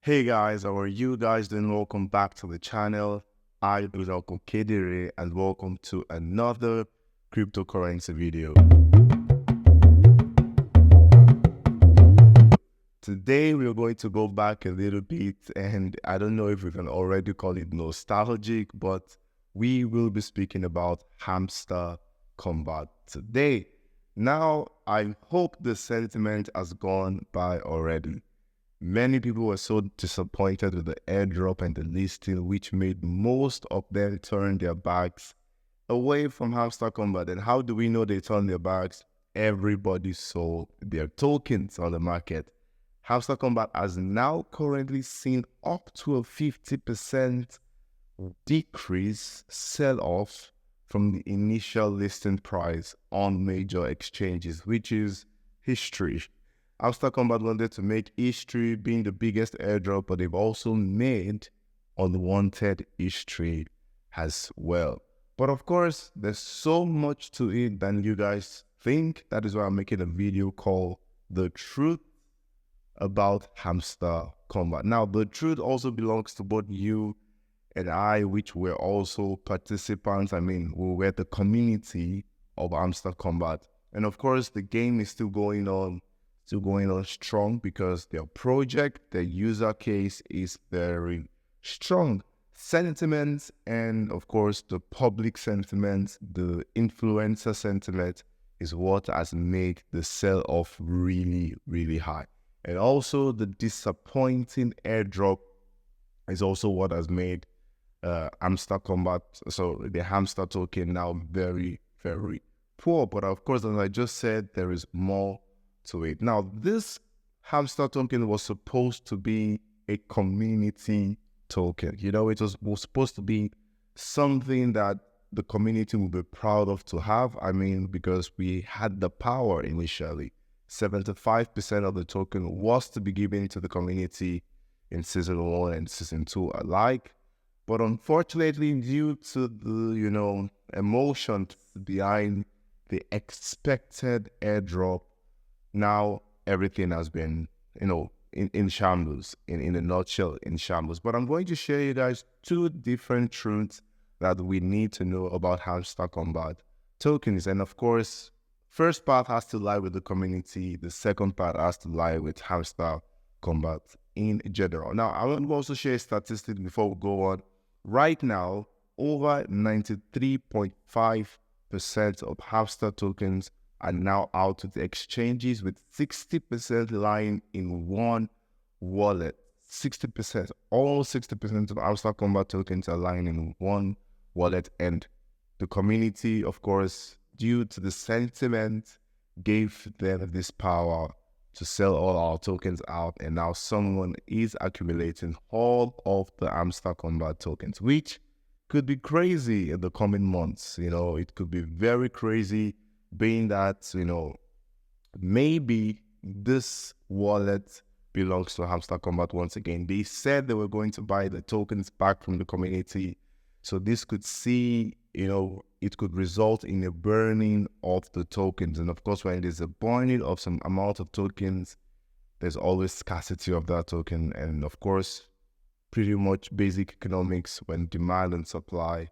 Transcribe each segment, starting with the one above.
Hey guys, how are you guys doing? Welcome back to the channel. I am Uncle Kedere and welcome to another cryptocurrency video. Today we're going to go back a little bit, and I don't know if we can already call it nostalgic, but we will be speaking about Hamster Kombat today. Now, I hope the sentiment has gone by already. Many people were so disappointed with the airdrop and the listing, which made most of them turn their backs away from Hamster Kombat. And how do we know they turned their backs? Everybody sold their tokens on the market. Hamster Kombat has now currently seen up to a 50% decrease sell-off from the initial listing price on major exchanges, which is history. Hamster Kombat wanted to make history being the biggest airdrop, but they've also made unwanted history as well. But of course, there's so much to it than you guys think. That is why I'm making a video called The Truth About Hamster Kombat. Now, the truth also belongs to both you and I, which were also participants. We were the community of Hamster Kombat. And of course, the game is still going on strong because their project, their user case is very strong. Sentiments and of course the public sentiment, the influencer sentiment is what has made the sell-off really, really high. And also the disappointing airdrop is also what has made Hamster Kombat, so the hamster token, now very, very poor. But of course, as I just said, there is more to it. Now, this hamster token was supposed to be a community token. It was supposed to be something that the community would be proud of to have. Because we had the power initially. 75% of the token was to be given to the community in Season 1 and Season 2 alike. But unfortunately, due to the, emotion behind the expected airdrop, now everything has been, in shambles, in a nutshell, in shambles. But I'm going to share you guys two different truths that we need to know about Hamster Kombat tokens. And of course, first part has to lie with the community. The second part has to lie with Hamster Kombat in general. Now, I want to also share a statistic before we go on. Right now, over 93.5% of hamster tokens are now out of the exchanges, with 60% lying in one wallet. 60%, almost 60% of Hamster Kombat tokens are lying in one wallet. And the community, of course, due to the sentiment, gave them this power to sell all our tokens out, and now someone is accumulating all of the Hamster Kombat tokens, which could be crazy in the coming months. It could be very crazy, being that, maybe this wallet belongs to Hamster Kombat once again. They said they were going to buy the tokens back from the community. So this could it could result in a burning of the tokens. And of course, when there's a burning of some amount of tokens, there's always scarcity of that token. And of course, pretty much basic economics, when demand and supply.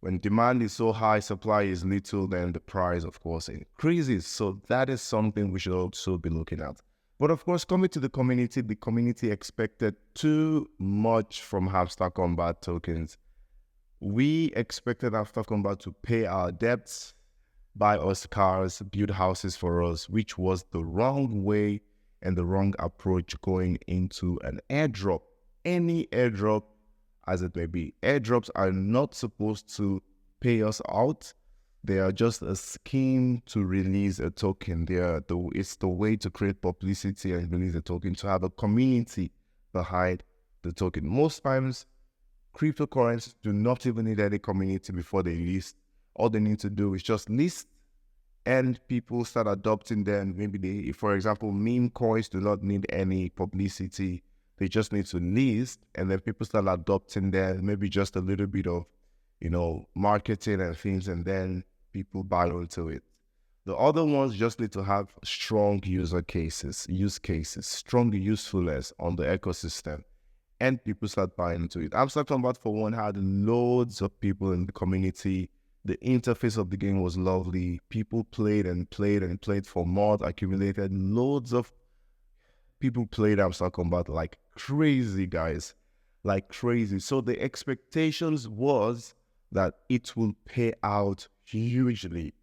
When demand is so high, supply is little, then the price, of course, increases. So that is something we should also be looking at. But of course, coming to the community expected too much from Hamster Kombat tokens. We expected Hamster Kombat to pay our debts, buy us cars, build houses for us, which was the wrong way and the wrong approach going into an airdrop. Any airdrop, as it may be. Airdrops are not supposed to pay us out. They are just a scheme to release a token. It's the way to create publicity and release a token, to have a community behind the token. Most times, cryptocurrencies do not even need any community before they list. All they need to do is just list, and people start adopting them. Maybe for example, meme coins do not need any publicity. They just need to list, and then people start adopting them. Maybe just a little bit of, marketing and things, and then people buy into it. The other ones just need to have strong use cases, strong usefulness on the ecosystem, and people start buying into it. Hamster Kombat, for one, had loads of people in the community. The interface of the game was lovely. People played and played and played for mod, accumulated loads of people played Hamster Kombat like crazy, guys, like crazy. So the expectations was that it will pay out hugely.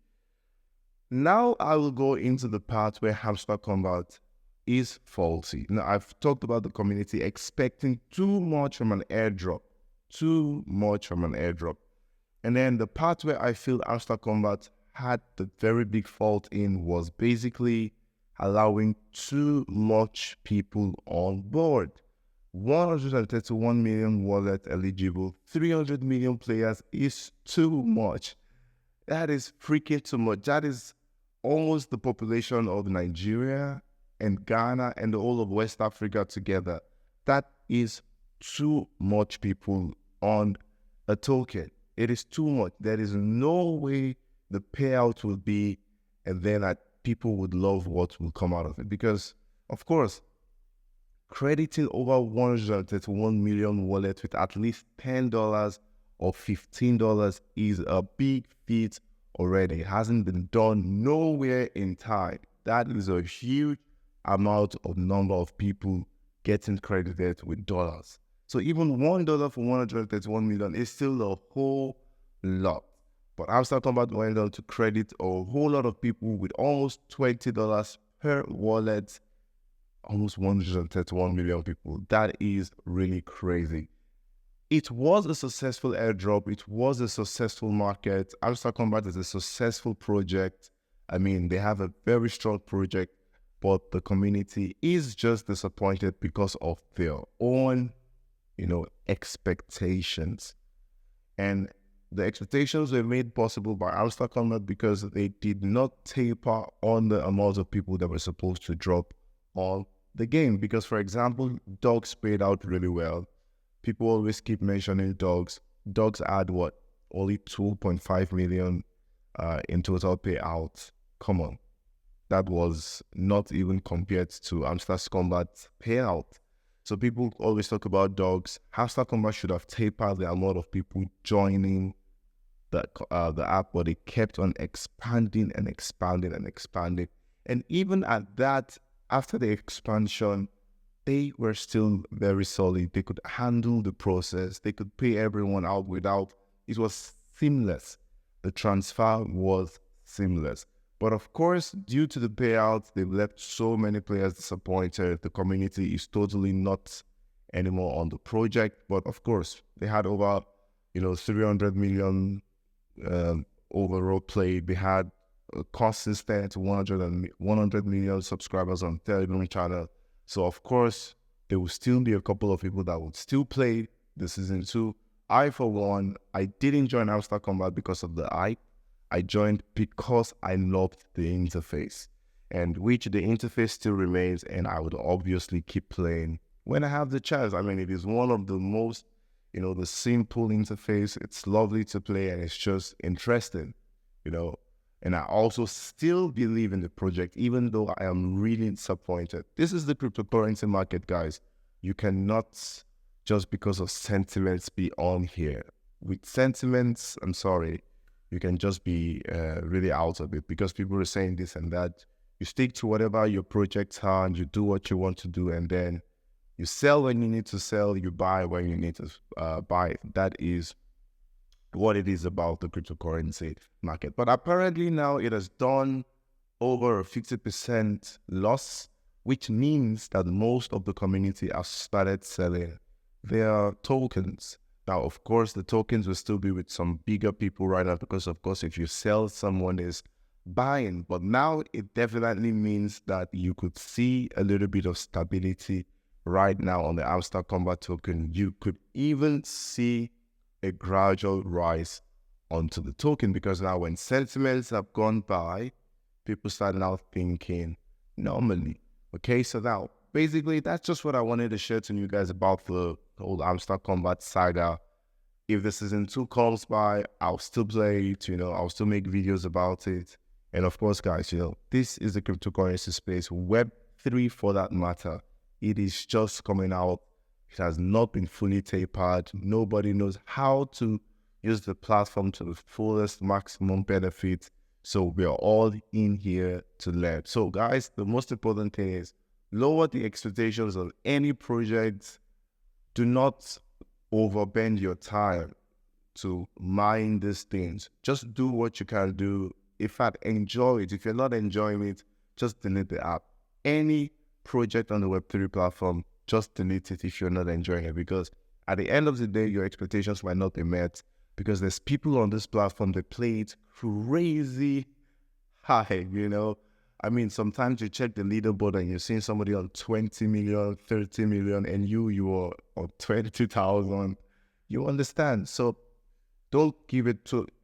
Now I will go into the part where Hamster Kombat is faulty. Now, I've talked about the community expecting too much from an airdrop, And then the part where I feel Hamster Kombat had the very big fault in was basically allowing too much people on board. 131 million wallet eligible, 300 million players is too much. That is freaking too much. That is almost the population of Nigeria and Ghana and the whole of West Africa together. That is too much people on a token. It is too much. There is no way the payout will be, and then people would love what will come out of it. Because, of course, crediting over 131 million wallet with at least $10 or $15 is a big feat already. It hasn't been done nowhere in time. That is a huge amount of number of people getting credited with dollars. So even $1 for 131 million is still a whole lot. But Hamster Kombat went on to credit a whole lot of people with almost $20 per wallet. Almost 131 million people. That is really crazy. It was a successful airdrop. It was a successful market. Hamster Kombat is a successful project. I mean, they have a very strong project, but the community is just disappointed because of their own, expectations. And the expectations were made possible by Hamster Kombat because they did not taper on the amount of people that were supposed to drop on the game. Because, for example, dogs paid out really well. People always keep mentioning dogs. Dogs had what? Only 2.5 million in total payout. Come on. That was not even compared to Hamster Kombat's payout. So people always talk about dogs. Hamster Kombat should have tapered the amount of people joining the app, but it kept on expanding and expanding and expanding. And even at that, after the expansion, they were still very solid. They could handle the process. They could pay everyone out it was seamless. The transfer was seamless. But of course, due to the payouts, they've left so many players disappointed. The community is totally not anymore on the project. But of course, they had over, 300 million overall play. They had a consistent 100 million subscribers on Telegram channel. So of course, there will still be a couple of people that would still play the season 2. I, for one, I didn't join Hamster Kombat because of the hype. I joined because I loved the interface, and which the interface still remains, and I would obviously keep playing when I have the chance. I mean, it is one of the most, the simple interface. It's lovely to play, and it's just interesting, And I also still believe in the project, even though I am really disappointed. This is the cryptocurrency market, guys. You cannot, just because of sentiments, be on here. With sentiments, I'm sorry, you can just be really out of it because people are saying this and that. You stick to whatever your projects are and you do what you want to do, and then you sell when you need to sell, you buy when you need to buy. That is what it is about the cryptocurrency market. But apparently now it has done over a 50% loss, which means that most of the community have started selling their tokens. Now, of course, the tokens will still be with some bigger people right now because, of course, if you sell, someone is buying. But now it definitely means that you could see a little bit of stability right now on the Hamster Kombat token. You could even see a gradual rise onto the token because now when sentiments have gone by, people start now thinking normally. Okay, so now basically that's just what I wanted to share to you guys about the whole Hamster Kombat saga. If the season 2 comes by, I'll still play it, I'll still make videos about it. And of course, guys, this is the cryptocurrency space. Web3 for that matter, it is just coming out. It has not been fully tapered. Nobody knows how to use the platform to the fullest maximum benefit. So we're all in here to learn. So guys, the most important thing is lower the expectations of any project. Do not overbend your time to mine these things. Just do what you can do. In fact, enjoy it. If you're not enjoying it, just delete the app. Any project on the Web3 platform, just delete it if you're not enjoying it, because at the end of the day, your expectations might not be met, because there's people on this platform that play it crazy high, I mean, sometimes you check the leaderboard and you're seeing somebody on 20 million, 30 million, and you are on 22,000. You understand? So don't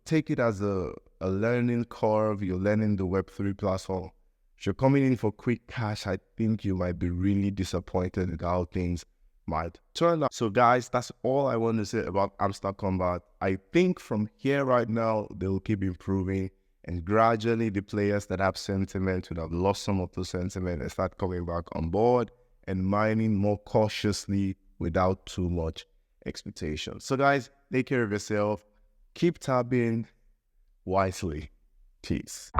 take it as a learning curve. You're learning the Web3 platform. If you're coming in for quick cash, I think you might be really disappointed with how things might turn out. So guys, that's all I want to say about Hamster Kombat. I think from here right now, they'll keep improving, and gradually the players that have sentiment, would have lost some of the sentiment, and start coming back on board and mining more cautiously without too much expectation. So guys, take care of yourself. Keep tapping wisely. Peace.